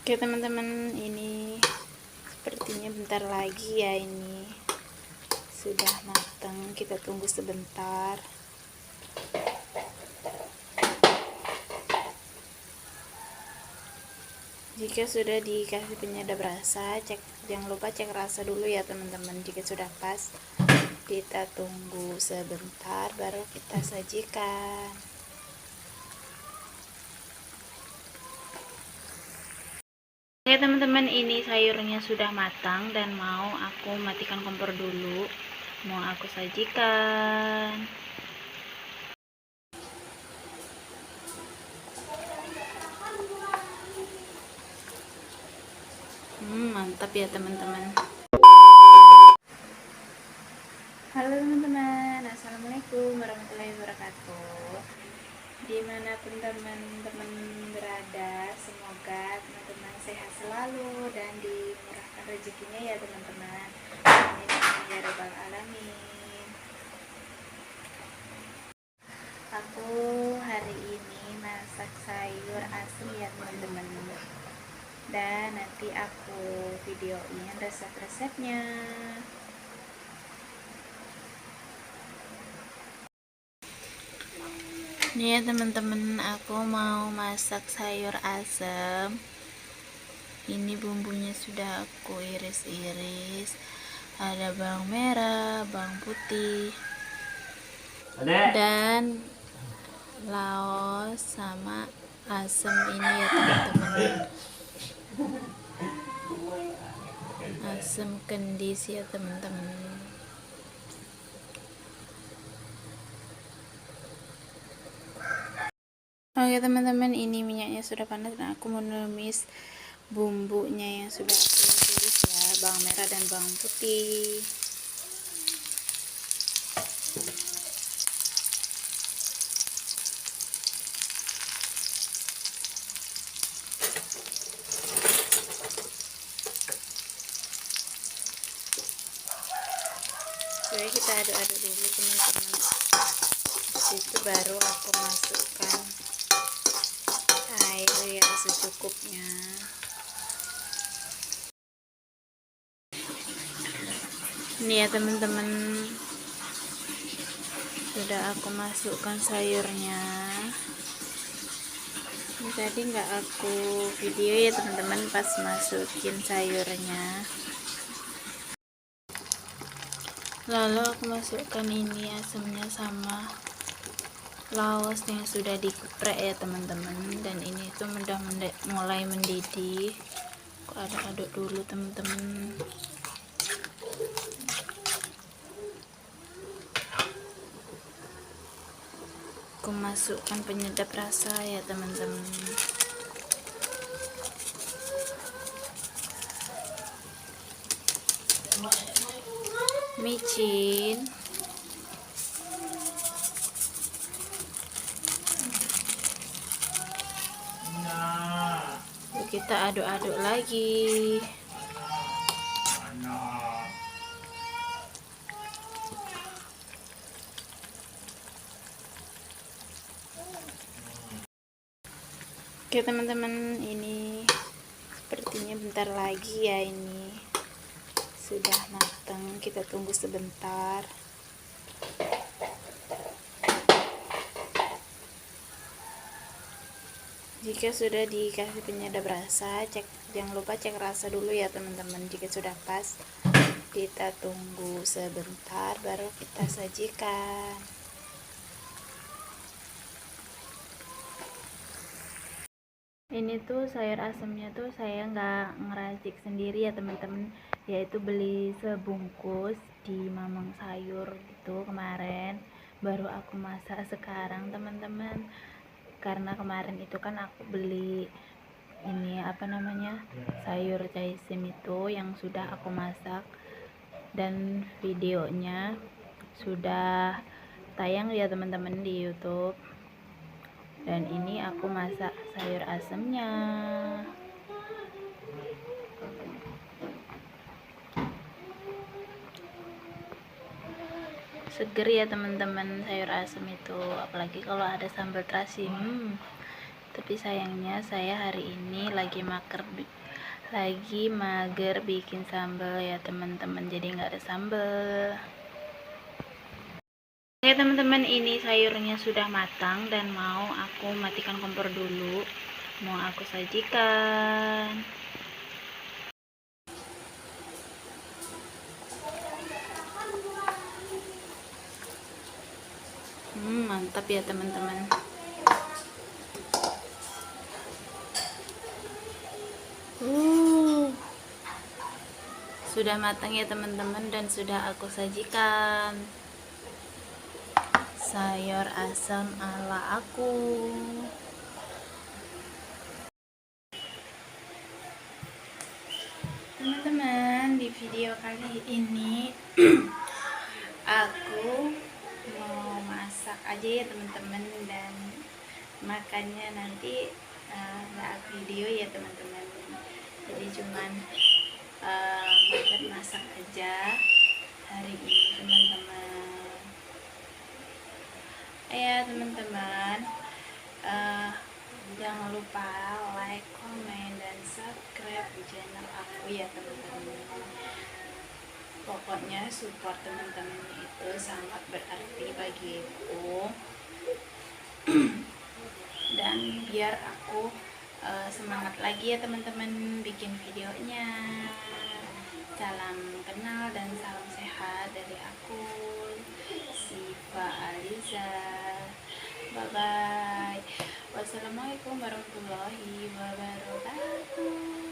Oke teman-teman, ini sepertinya bentar lagi ya, ini sudah matang. Kita tunggu sebentar. Jika sudah dikasih penyedap rasa, jangan lupa cek rasa dulu ya teman-teman. Jika sudah pas, kita tunggu sebentar baru kita sajikan. Oke teman-teman, ini sayurnya sudah matang dan mau aku matikan kompor dulu, mau aku sajikan. Mantap ya teman-teman. Halo teman-teman, assalamualaikum warahmatullahi wabarakatuh. Dimanapun teman-teman berada, semoga teman-teman sehat selalu dan dimurahkan rezekinya ya teman-teman. Amin ya rabbal alamin. Aku hari ini masak sayur asem ya teman-teman, dan nanti aku videoin resep-resepnya. Ini ya teman-teman, aku mau masak sayur asem. Ini bumbunya sudah aku iris-iris. Ada bawang merah, bawang putih, dan laos sama asem ini ya teman-teman. Asem kendis ya teman-teman. Oke teman-teman, ini minyaknya sudah panas dan aku menumis bumbunya yang sudah aku iris ya, bawang merah dan bawang putih. Jadi kita aduk-aduk dulu teman-teman. Itu baru aku masukkan air yang secukupnya. Ini ya teman-teman, sudah aku masukkan sayurnya. Ini tadi nggak aku video ya teman-teman pas masukin sayurnya. Lalu aku masukkan ini asemnya sama laos yang sudah dikeprek ya teman-teman, dan ini tuh udah mulai mendidih. Aku aduk-aduk dulu teman-teman. Aku masukkan penyedap rasa ya teman-teman. Micin, kita aduk-aduk lagi. Oke teman-teman, ini sepertinya bentar lagi ya, ini sudah matang. Kita tunggu sebentar. Jika sudah dikasih penyedap rasa, jangan lupa cek rasa dulu ya teman-teman. Jika sudah pas, kita tunggu sebentar baru kita sajikan. Ini tuh sayur asemnya tuh saya nggak ngeracik sendiri ya teman-teman, yaitu beli sebungkus di Mamang Sayur gitu kemarin, baru aku masak sekarang teman-teman. Karena kemarin itu kan aku beli ini apa namanya, sayur caisem itu yang sudah aku masak, dan videonya sudah tayang ya teman-teman di YouTube. Dan ini aku masak sayur asemnya. Seger ya teman-teman sayur asem itu, apalagi kalau ada sambal terasi. Tapi sayangnya saya hari ini lagi mager bikin sambal ya teman-teman, jadi nggak ada sambal. Oke teman-teman, ini sayurnya sudah matang dan mau aku matikan kompor dulu, mau aku sajikan. Mantap ya teman-teman. Sudah matang ya teman-teman, dan sudah aku sajikan sayur asam ala aku. Teman-teman, di video kali ini aku mau masak aja ya teman-teman, dan makannya nanti nggak video ya teman-teman, jadi cuman masak aja hari ini teman-teman. Ya teman-teman, jangan lupa like, comment, dan subscribe di channel aku ya teman-teman. Pokoknya support teman-teman itu sangat berarti bagiku, dan biar aku semangat lagi ya teman-teman bikin videonya. Salam kenal dan salam sehat dari aku, Siva Aliza. Bye bye. Wassalamualaikum warahmatullahi wabarakatuh.